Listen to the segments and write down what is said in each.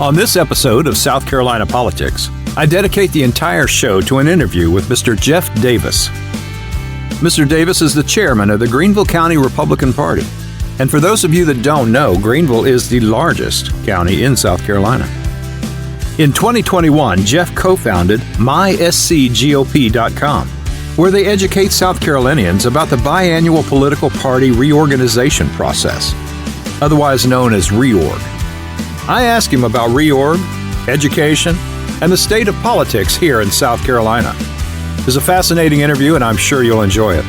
On this episode of South Carolina Politics, I dedicate the entire show to an interview with Mr. Jeff Davis. Mr. Davis is the chairman of the Greenville County Republican Party. And for those of you that don't know, Greenville is the largest county in South Carolina. In 2021, Jeff co-founded mySCGOP.com, where they educate South Carolinians about the biannual political party reorganization process, otherwise known as ReOrg. I asked him about reorg, education, and the state of politics here in South Carolina. It was a fascinating interview, and I'm sure you'll enjoy it.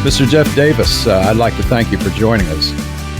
Mr. Jeff Davis, I'd like to thank you for joining us.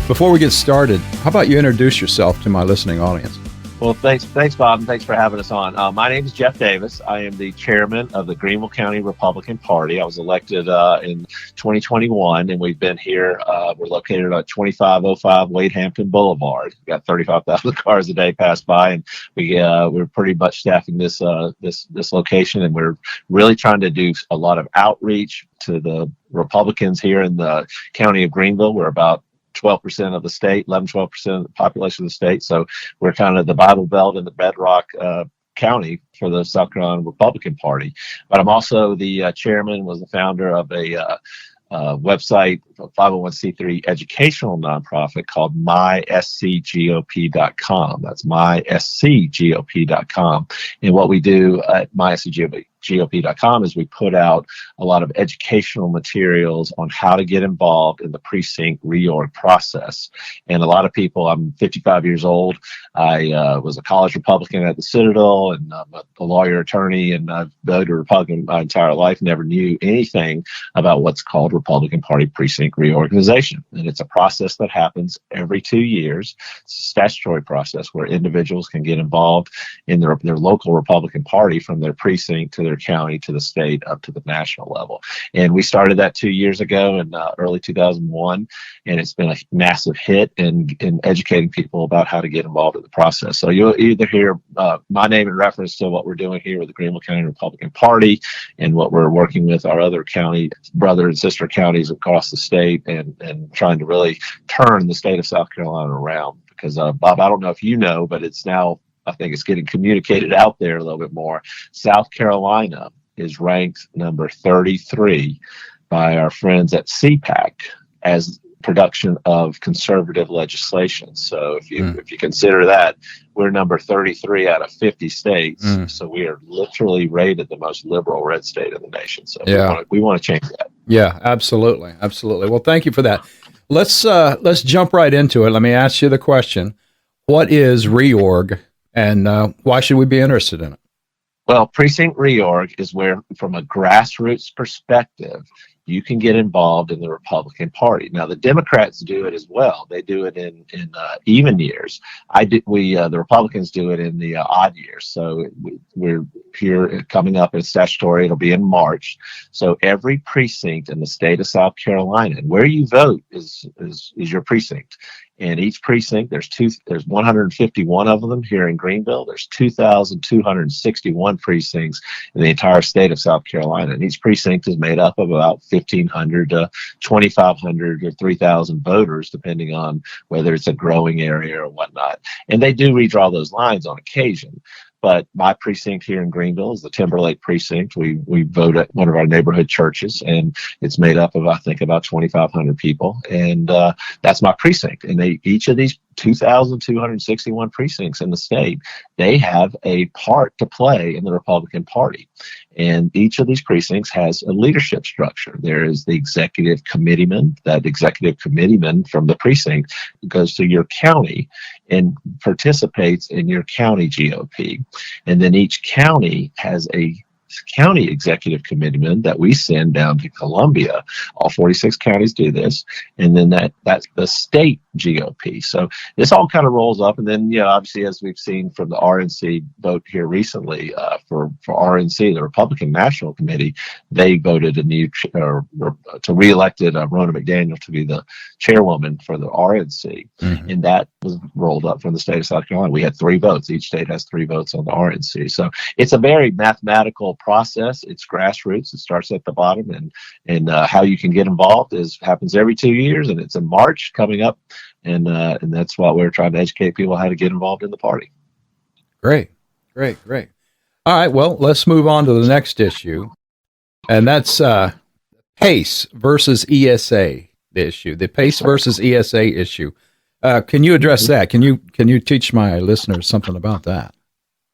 Before we get started, how about you introduce yourself to my listening audience? Well, thanks, Bob, and thanks for having us on. My name is Jeff Davis. I am the chairman of the Greenville County Republican Party. I was elected in 2021, and we've been here. We're located at 2505 Wade Hampton Boulevard. We've got 35,000 cars a day pass by, and we're pretty much staffing this location, and we're really trying to do a lot of outreach to the Republicans here in the county of Greenville. We're about 12% of the state, 12% of the population of the state. So we're kind of the Bible Belt and the bedrock county for the South Carolina Republican Party. But I'm also the chairman, was the founder of a website, a 501c3 educational nonprofit called mySCGOP.com. That's mySCGOP.com. And what we do at mySCGOP.com is we put out a lot of educational materials on how to get involved in the Precinct ReOrg process. And a lot of people, I'm 55 years old. I was a college Republican at the Citadel, and I'm a lawyer attorney, and I've voted Republican my entire life, never knew anything about what's called Republican Party Precinct Reorganization. And it's a process that happens every 2 years. It's a statutory process where individuals can get involved in their local Republican Party, from their precinct to their county to the state up to the national level. And we started that 2 years ago in early 2001, and it's been a massive hit in educating people about how to get involved in the process. So you'll either hear my name in reference to what we're doing here with the Greenville County Republican Party and what we're working with our other county brother and sister counties across the state, and trying to really turn the state of South Carolina around. Because Bob, I don't know if you know, but it's now, I think it's getting communicated out there a little bit more. South Carolina is ranked number 33 by our friends at P.A.C.E as production of conservative legislation. So if you consider that, we're number 33 out of 50 states. So we are literally rated the most liberal red state in the nation. So we want to change that. Yeah, absolutely. Absolutely. Well, thank you for that. Let's jump right into it. Let me ask you the question. What is ReOrg, and why should we be interested in it? Well, Precinct ReOrg is where, from a grassroots perspective, you can get involved in the Republican Party. Now, the Democrats do it as well. They do it in even years. The Republicans do it in the odd years. So we're here coming up in statutory. It'll be in March. So every precinct in the state of South Carolina, and where you vote is your precinct. And each precinct, there's 151 of them here in Greenville. There's 2,261 precincts in the entire state of South Carolina. And each precinct is made up of about 1,500 to 2,500 or 3,000 voters, depending on whether it's a growing area or whatnot. And they do redraw those lines on occasion. But my precinct here in Greenville is the Timberlake precinct. We vote at one of our neighborhood churches, and it's made up of, I think, about 2,500 people. And that's my precinct. And each of these 2,261 precincts in the state, they have a part to play in the Republican Party. And each of these precincts has a leadership structure. There is the executive committeeman. That executive committeeman from the precinct goes to your county and participates in your county GOP. And then each county has a county executive committeeman that we send down to Columbia. All 46 counties do this. And then that's the state GOP. So this all kind of rolls up. And then, obviously, as we've seen from the RNC vote here recently, for RNC, the Republican National Committee, they voted to reelected Ronna McDaniel to be the chairwoman for the RNC. And that was rolled up from the state of South Carolina. We had 3 votes. Each state has 3 votes on the RNC. So it's a very mathematical process. It's grassroots. It starts at the bottom, and how you can get involved happens every 2 years, and it's in March coming up, and that's why we're trying to educate people how to get involved in the party. Great. All right, well, let's move on to the next issue, and that's P.A.C.E. versus ESA. The P.A.C.E. versus ESA issue. Can you address that? Can you teach my listeners something about that?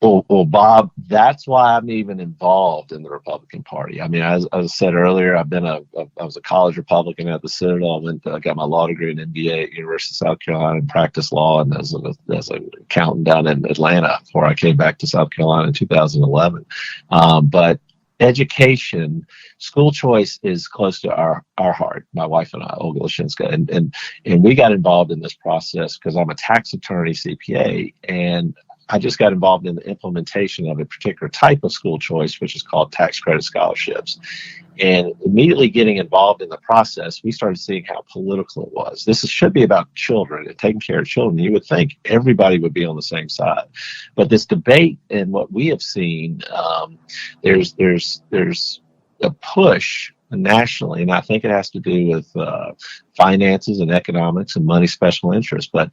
Well, Bob, that's why I'm even involved in the Republican Party. I mean, as I said earlier, I was a college Republican at the Citadel. I got my law degree and MBA at University of South Carolina and practiced law and as an accountant down in Atlanta before I came back to South Carolina in 2011. But education, school choice is close to our heart. My wife and I, Olga Lashinska, and we got involved in this process because I'm a tax attorney, CPA, and I just got involved in the implementation of a particular type of school choice, which is called tax credit scholarships. And immediately getting involved in the process, we started seeing how political it was. This should be about children and taking care of children. You would think everybody would be on the same side. But this debate and what we have seen, there's a push nationally, and I think it has to do with finances and economics and money special interests. But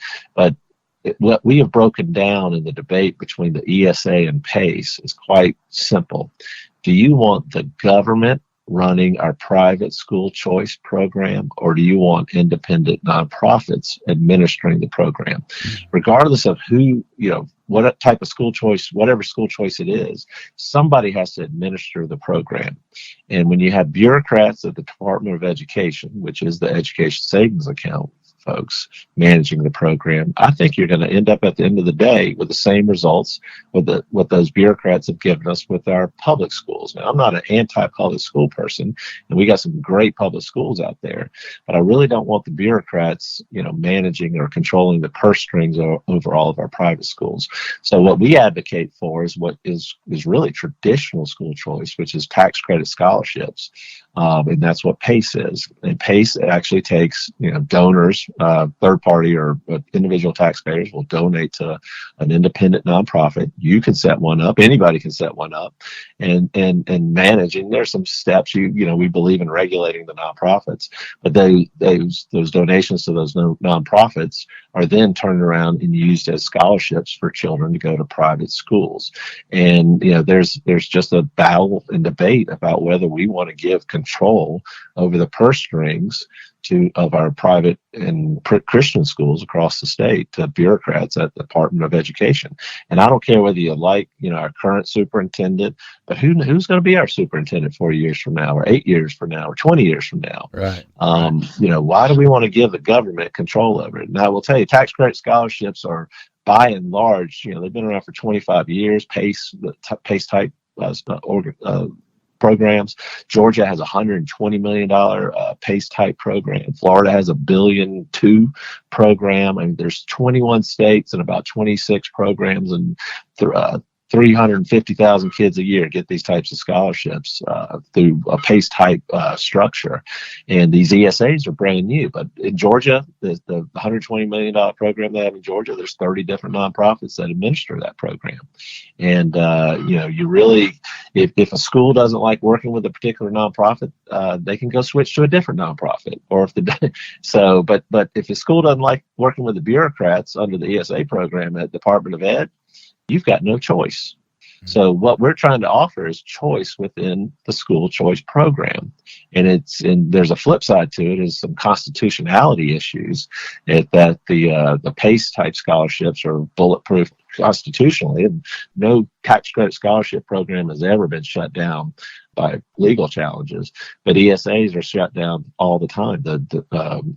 what we have broken down in the debate between the ESA and P.A.C.E. is quite simple. Do you want the government running our private school choice program, or do you want independent nonprofits administering the program? Regardless of who, what type of school choice, whatever school choice it is, somebody has to administer the program. And when you have bureaucrats at the Department of Education, which is the education savings account, folks managing the program, I think you're going to end up at the end of the day with the same results with what those bureaucrats have given us with our public schools. Now, I'm not an anti-public school person, and we got some great public schools out there, but I really don't want the bureaucrats, managing or controlling the purse strings over all of our private schools. So what we advocate for is what is really traditional school choice, which is tax credit scholarships. And that's what P.A.C.E. is. And P.A.C.E. actually takes, donors, third party or individual taxpayers will donate to an independent nonprofit. You can set one up. Anybody can set one up and manage. And there's some steps. We believe in regulating the nonprofits, but those donations to those nonprofits are then turned around and used as scholarships for children to go to private schools. And there's just a battle and debate about whether we want to give control over the purse strings of our private and Christian schools across the state to bureaucrats at the Department of Education. And I don't care whether you like, our current superintendent, but who's going to be our superintendent 4 years from now, or 8 years from now, or 20 years from now? Right. Why do we want to give the government control over it? And I will tell you, tax credit scholarships are, by and large, they've been around for 25 years. P.A.C.E. type programs. Georgia has $120 million P.A.C.E. type program. Florida has $1.2 billion program. And there's 21 states and about 26 programs, and 350,000 kids a year get these types of scholarships through a P.A.C.E. type structure. And these ESAs are brand new. But in Georgia, the $120 million program they have in Georgia, there's 30 different nonprofits that administer that program. And, you really, if a school doesn't like working with a particular nonprofit, they can go switch to a different nonprofit. Or but if a school doesn't like working with the bureaucrats under the ESA program at Department of Ed, you've got no choice. So what we're trying to offer is choice within the school choice program. And there's a flip side to it, is some constitutionality issues that the P.A.C.E. type scholarships are bulletproof constitutionally. And no tax credit scholarship program has ever been shut down by legal challenges, but ESAs are shut down all the time.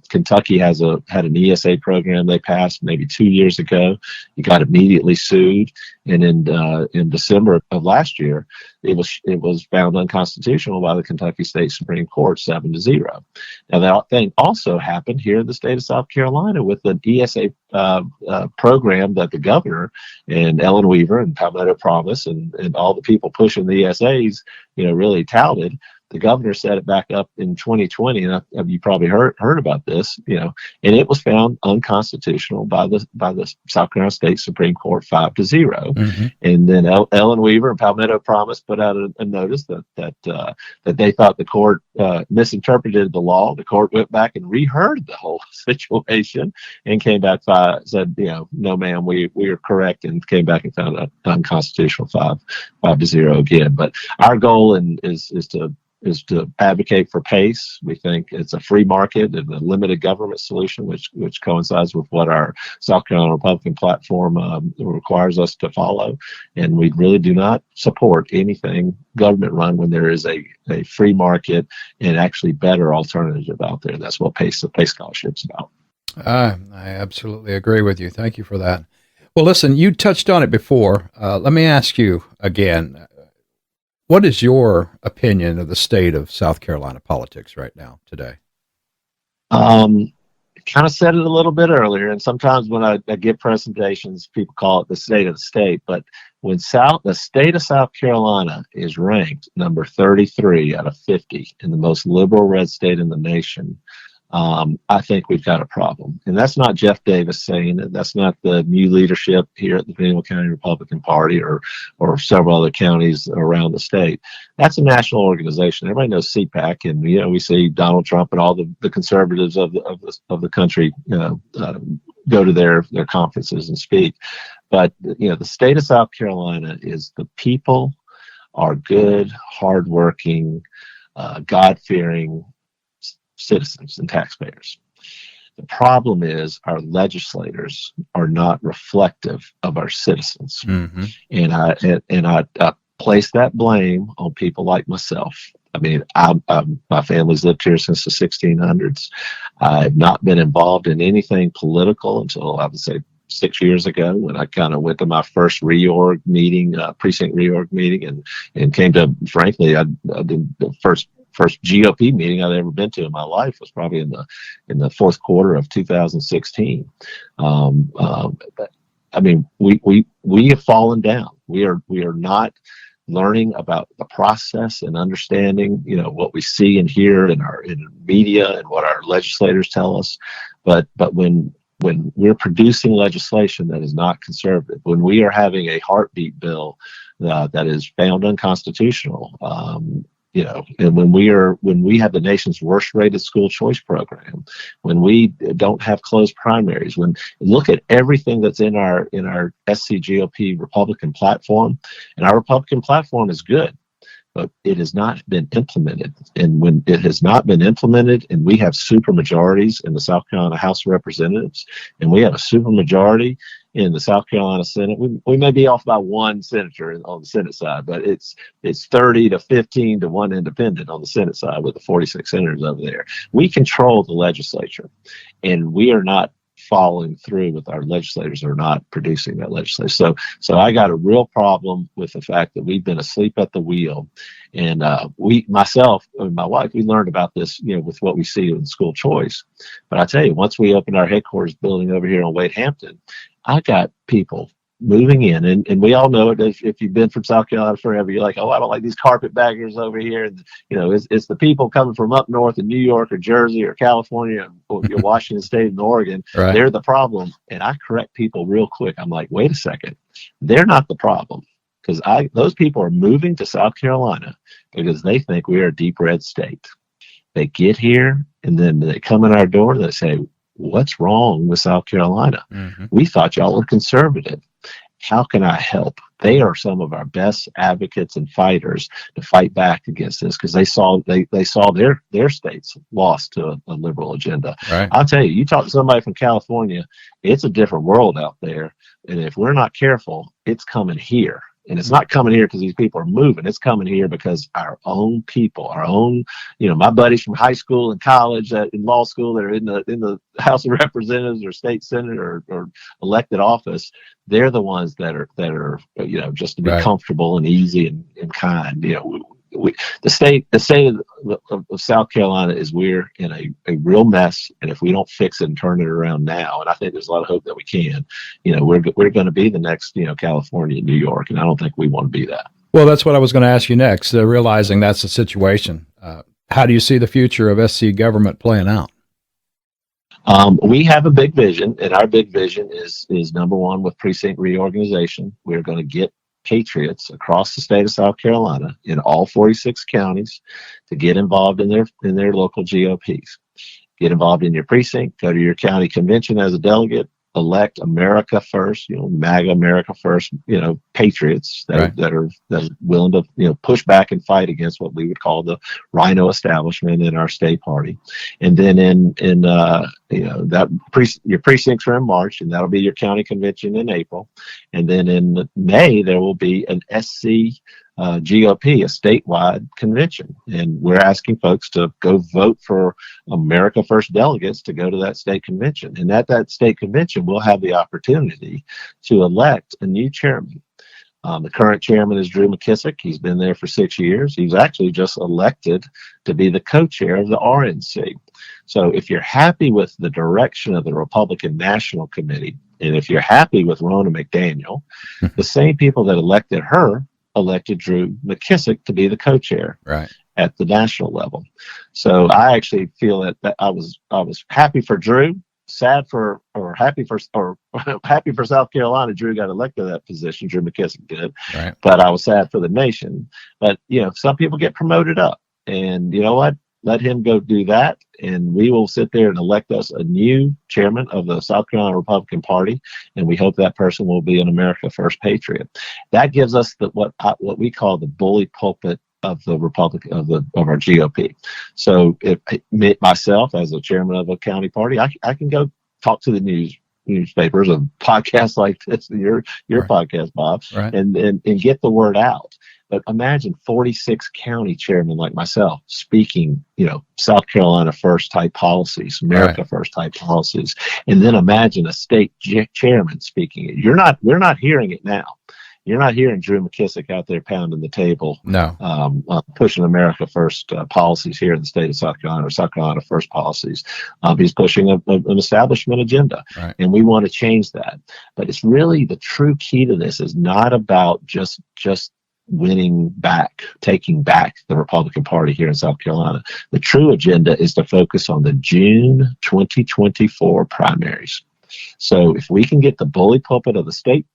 Kentucky had an ESA program they passed maybe 2 years ago. It got immediately sued, and in December of last year, it was found unconstitutional by the Kentucky State Supreme Court 7-0. Now that thing also happened here in the state of South Carolina with the ESA program that the governor and Ellen Weaver and Palmetto Promise and all the people pushing the ESAs, really touted. the governor set it back up in 2020, and you probably heard about this, and it was found unconstitutional by the South Carolina State Supreme Court 5-0. Mm-hmm. And then Ellen Weaver and Palmetto Promise put out a notice that they thought the court misinterpreted the law. The court went back and reheard the whole situation and came back said, no, ma'am, we are correct, and came back and found it unconstitutional 5-0 again. But our goal is to advocate for P.A.C.E. We think it's a free market and a limited government solution, which coincides with what our South Carolina Republican platform requires us to follow. And we really do not support anything government run when there is a free market and actually better alternative out there. That's what P.A.C.E. Scholarship's about. I absolutely agree with you. Thank you for that. Well, listen, you touched on it before. Let me ask you again. What is your opinion of the state of South Carolina politics right now, today? Kind of said it a little bit earlier, and sometimes when I give presentations, people call it the state of the state. But when the state of South Carolina is ranked number 33 out of 50 in the most liberal red state in the nation, I think we've got a problem. And that's not Jeff Davis saying it. That's not the new leadership here at the Greenville County Republican Party or several other counties around the state. That's a national organization. Everybody knows CPAC, and we see Donald Trump and all the conservatives of the country go to their conferences and speak. But the state of South Carolina is the people are good, hardworking, God-fearing citizens and taxpayers. The problem is our legislators are not reflective of our citizens. Mm-hmm. And I place that blame on people like myself. I mean, my family's lived here since the 1600s. I've not been involved in anything political until, I would say, 6 years ago, when I kind of went to my first reorg meeting, Precinct ReOrg meeting, and came to, frankly, I did the first GOP meeting I'd ever been to in my life was probably in the fourth quarter of 2016. I mean, we have fallen down. We are not learning about the process and understanding, what we see and hear in media and what our legislators tell us. But when we're producing legislation that is not conservative, when we are having a heartbeat bill that is found unconstitutional, and when we have the nation's worst rated school choice program, when we don't have closed primaries, look at everything that's in our SCGOP Republican platform, and our Republican platform is good, but it has not been implemented. And when it has not been implemented, and we have super majorities in the South Carolina House of Representatives, and we have a super majority in the South Carolina Senate, we may be off by one senator on the Senate side, but it's 30 to 15 to one independent on the Senate side with the 46 senators over there. We control the legislature, and we are not following through with our legislators are not producing that legislation. So I got a real problem with the fact that we've been asleep at the wheel. And myself and my wife, we learned about this, with what we see in school choice. But I tell you, once we opened our headquarters building over here on Wade Hampton, I got people moving in, and we all know it. If you've been from South Carolina forever, you're like, oh, I don't like these carpetbaggers over here. And, it's the people coming from up north in New York or Jersey or California or Washington State and Oregon. Right. They're the problem. And I correct people real quick. I'm like, wait a second, they're not the problem, because those people are moving to South Carolina because they think we are a deep red state. They get here and then they come in our door and they say, what's wrong with South Carolina? Mm-hmm. We thought y'all were conservative. How can I help? They are some of our best advocates and fighters to fight back against this, because they saw their states lost to a liberal agenda. Right. I'll tell you talk to somebody from California, it's a different world out there. And if we're not careful, it's coming here. And it's not coming here because these people are moving. It's coming here because our own people, my buddies from high school and college, in law school, that are in the House of Representatives or state senate or elected office, they're the ones that are just to be right. Comfortable and easy and kind. The state of South Carolina is we're in a real mess, and if we don't fix it and turn it around now, and I think there's a lot of hope that we can, we're going to be the next California and New York, and I don't think we want to be that. Well, that's what I was going to ask you next. Realizing that's the situation, How do you see the future of SC government playing out? We have a big vision, and our big vision is number one, with precinct reorganization. We're going to get patriots across the state of South Carolina in all 46 counties to get involved in their local GOPs. Get involved in your precinct, go to your county convention as a delegate, elect America First, MAGA America First, patriots that are willing to, push back and fight against what we would call the rhino establishment in our state party. And then your precincts are in March, and that'll be your county convention in April. And then in May, there will be an SC GOP, a statewide convention. And we're asking folks to go vote for America First delegates to go to that state convention. And at that state convention, we'll have the opportunity to elect a new chairman. The current chairman is Drew McKissick. He's been there for 6 years. He's actually just elected to be the co-chair of the RNC. So if you're happy with the direction of the Republican National Committee, and if you're happy with Rona McDaniel, the same people that elected her elected Drew McKissick to be the co-chair at the national level. So I actually feel that I was happy for Drew, happy for South Carolina. Drew got elected to that position. Drew McKissick did, but I was sad for the nation. But some people get promoted up, and you know what? Let him go do that, and we will sit there and elect us a new chairman of the South Carolina Republican Party, and we hope that person will be an America First patriot. That gives us what we call the bully pulpit of the Republican of our GOP. So, if myself as a chairman of a county party, I can go talk to the newspapers and podcasts like this, your podcast, Bob, and get the word out. But imagine 46 county chairmen like myself speaking, South Carolina First type policies, America First type policies, and then imagine a state chairman speaking it. We're not hearing it now. You're not hearing Drew McKissick out there pounding the table, pushing America First policies here in the state of South Carolina, or South Carolina First policies. He's pushing an establishment agenda, and we want to change that. But it's really, the true key to this is not about just taking back the Republican Party here in South Carolina. The true agenda is to focus on the June 2024 primaries. So if we can get the bully pulpit of the state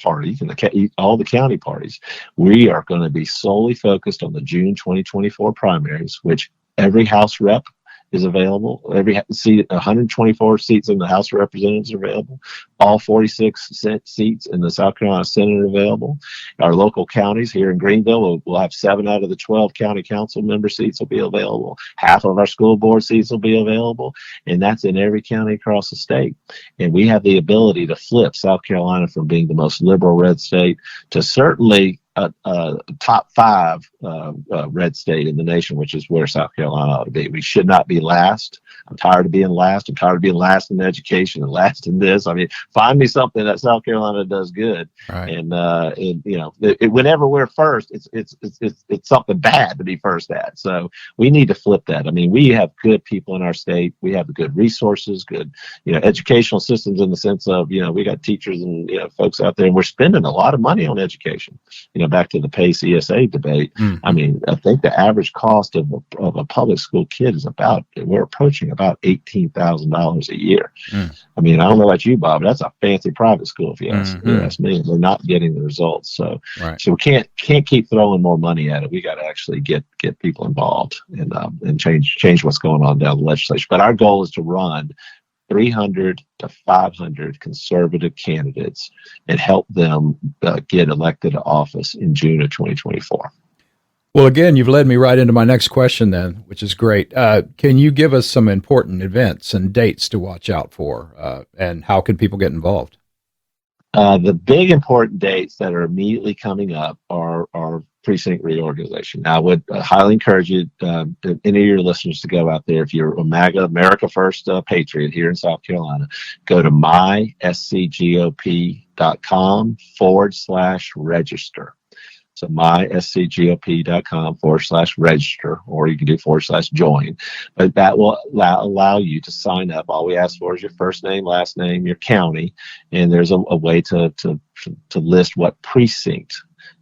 parties and all the county parties, we are going to be solely focused on the June 2024 primaries, which every House rep is available. Every seat, 124 seats in the House of Representatives are available. All 46 seats in the South Carolina Senate are available. Our local counties here in Greenville will have 7 out of the 12 county council member seats will be available. Half of our school board seats will be available, and that's in every county across the state. And we have the ability to flip South Carolina from being the most liberal red state to certainly top 5 red state in the nation, which is where South Carolina ought to be. We should not be last. I'm tired of being last. I'm tired of being last in education and last in this. I mean, find me something that South Carolina does good. And whenever we're first, it's something bad to be first at. So we need to flip that. I mean, we have good people in our state. We have good resources, good educational systems, in the sense of we got teachers and folks out there, and we're spending a lot of money on education. Back to the P.A.C.E. ESA debate. I mean, I think the average cost of a public school kid is we're approaching about $18,000 a year. I mean, I don't know about you, Bob, but that's a fancy private school if you ask me. They're not getting the results. So we can't keep throwing more money at it. We got to actually get people involved and change what's going on down the legislature. But our goal is to run 300 to 500 conservative candidates and help them get elected to office in June of 2024. Well, again, you've led me right into my next question then, which is great. Can you give us some important events and dates to watch out for, and how can people get involved? The big important dates that are immediately coming up are precinct reorganization. Now, I would highly encourage you, any of your listeners, to go out there. If you're a MAGA, America First patriot here in South Carolina, go to mySCGOP.com/register. So mySCGOP.com/register, or you can do /join. But that will allow you to sign up. All we ask for is your first name, last name, your county, and there's a way to list what precinct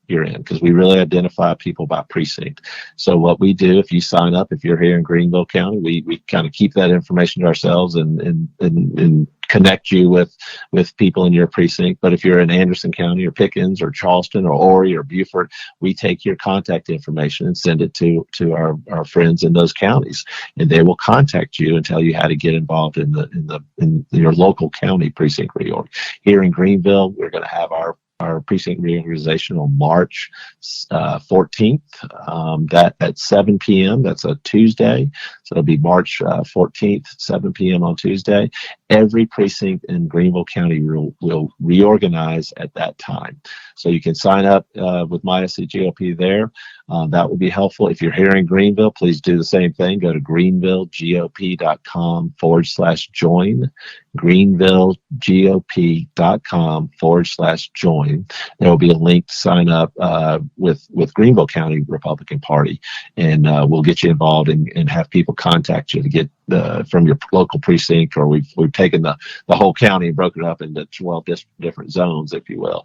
you're in, because we really identify people by precinct. So what we do, if you sign up, if you're here in Greenville County, we kind of keep that information to ourselves and connect you with people in your precinct. But if you're in Anderson County or Pickens or Charleston or Horry or Beaufort, we take your contact information and send it to our friends in those counties, and they will contact you and tell you how to get involved in your local county precinct reorg. Here in Greenville, we're going to have our precinct reorganization on March 14th, that at 7 p.m. That's a Tuesday. So it'll be March 14th, 7 p.m. on Tuesday. Every precinct in Greenville County will reorganize at that time. So you can sign up with mySCGOP there. That would be helpful. If you're here in Greenville, please do the same thing. Go to greenvillegop.com/join. greenvillegop.com/join. There will be a link to sign up with Greenville County Republican Party, and we'll get you involved and have people contact you to get from your local precinct, or we've taken the whole county and broken it up into 12 different zones, if you will.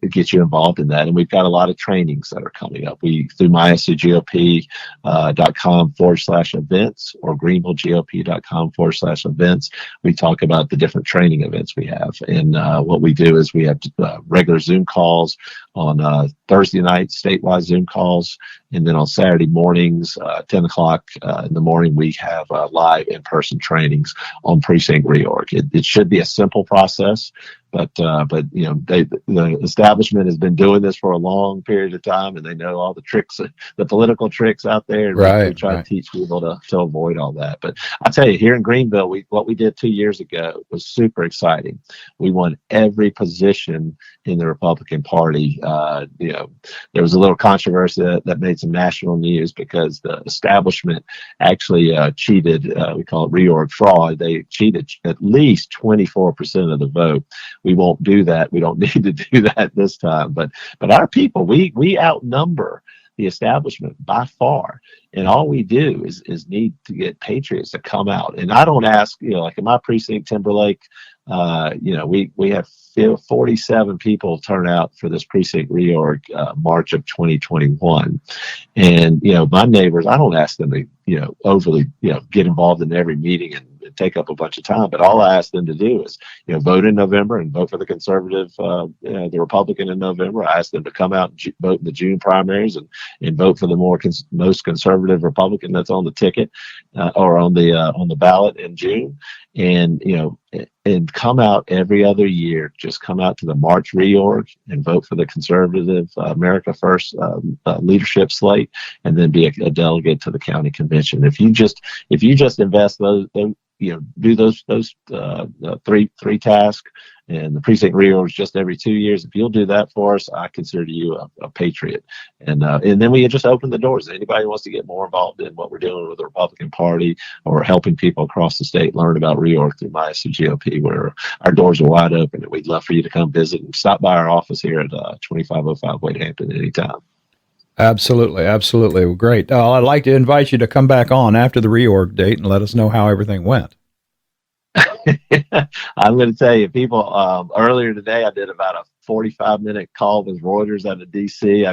Get you involved in that, and we've got a lot of trainings that are coming up. We through mySCGOP.com/events or greenvillegop.com/events. We talk about the different training events we have, and what we do is we have regular Zoom calls on Thursday night, statewide Zoom calls, and then on Saturday mornings, 10 o'clock in the morning, we have live in-person trainings on Precinct ReOrg. It should be a simple process, but you know, the establishment has been doing this for a long period of time, and they know all the tricks, the political tricks out there. And we try to teach people to avoid all that. But I tell you, here in Greenville, what we did 2 years ago was super exciting. We won every position in the Republican Party. You know, there was a little controversy that made some national news because the establishment actually cheated. We call it reorg fraud. They cheated at least 24% of the vote. We won't do that. We don't need to do that this time. But our people, we outnumber the establishment by far, and all we do is need to get patriots to come out. And I don't ask, you know, like in my precinct, Timberlake, you know, we have 47 people turn out for this precinct reorg March of 2021, and you know, my neighbors, I don't ask them to, you know, overly, you know, get involved in every meeting and take up a bunch of time, but all I ask them to do is, you know, vote in November and vote for the conservative, the Republican in November. I ask them to come out and vote in the June primaries and vote for the most conservative Republican that's on the ticket or on the ballot in June, and you know, and come out every other year. Just come out to the March reorg and vote for the conservative America First leadership slate, and then be a delegate to the county convention. If you just invest those you know, do those three tasks, and the precinct reorg is just every 2 years. If you'll do that for us, I consider you a patriot. And then we just open the doors. Anybody who wants to get more involved in what we're doing with the Republican Party or helping people across the state learn about reorg through mySCGOP, where our doors are wide open, and we'd love for you to come visit and stop by our office here at 2505 Wade Hampton anytime. Absolutely. Absolutely. Well, great. I'd like to invite you to come back on after the reorg date and let us know how everything went. I'm going to tell you, people, earlier today, I did about a 45-minute call with Reuters out of DC.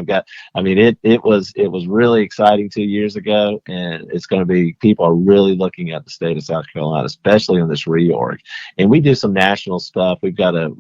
It was really exciting 2 years ago, and it's going to be, people are really looking at the state of South Carolina, especially on this reorg. And we do some national stuff. We've got a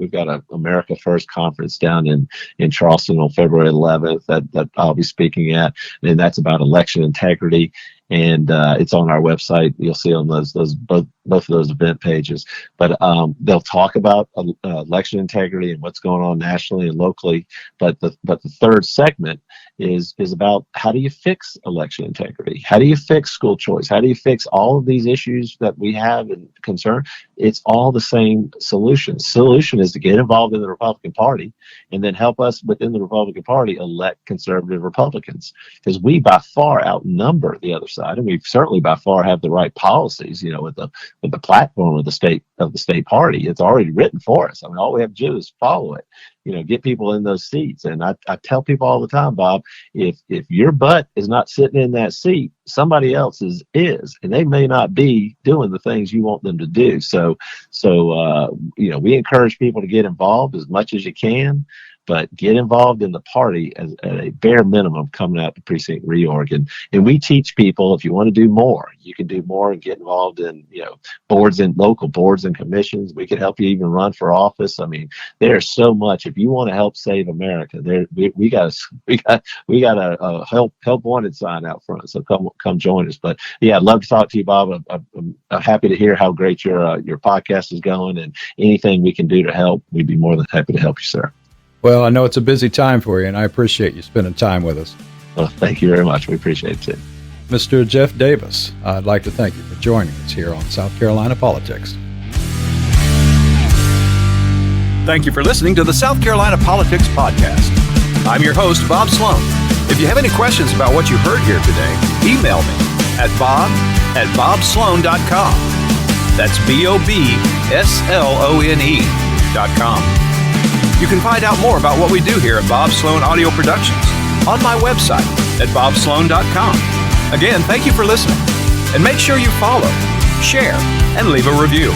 America First conference down in Charleston on February 11th that I'll be speaking at, and that's about election integrity. And it's on our website. You'll see on both of those event pages. But they'll talk about election integrity and what's going on nationally and locally. But the third segment is about, how do you fix election integrity? How do you fix school choice? How do you fix all of these issues that we have and concern? It's all the same solution. Solution is to get involved in the Republican Party and then help us within the Republican Party elect conservative Republicans, because we by far outnumber the other side, and we certainly by far have the right policies. You know, with the platform of the state party, it's already written for us. I mean, all we have to do is follow it. You know, get people in those seats. And I tell people all the time, Bob, if your butt is not sitting in that seat, somebody else's is, and they may not be doing the things you want them to do. So you know, we encourage people to get involved as much as you can. but get involved in the party at a bare minimum coming out to Precinct ReOrg. And we teach people, if you want to do more, you can do more and get involved in, boards and local boards and commissions. We can help you even run for office. I mean, there's so much. If you want to help save America, we got a help wanted sign out front. So come join us. But yeah, I'd love to talk to you, Bob. I'm happy to hear how great your podcast is going, and anything we can do to help, we'd be more than happy to help you, sir. Well, I know it's a busy time for you, and I appreciate you spending time with us. Well, thank you very much. We appreciate it too. Mr. Jeff Davis, I'd like to thank you for joining us here on South Carolina Politics. Thank you for listening to the South Carolina Politics Podcast. I'm your host, Bob Slone. If you have any questions about what you heard here today, email me at bob@bobslone.com. That's BOBSLONE.com. You can find out more about what we do here at Bob Slone Audio Productions on my website at bobslone.com. Again, thank you for listening, and make sure you follow, share, and leave a review.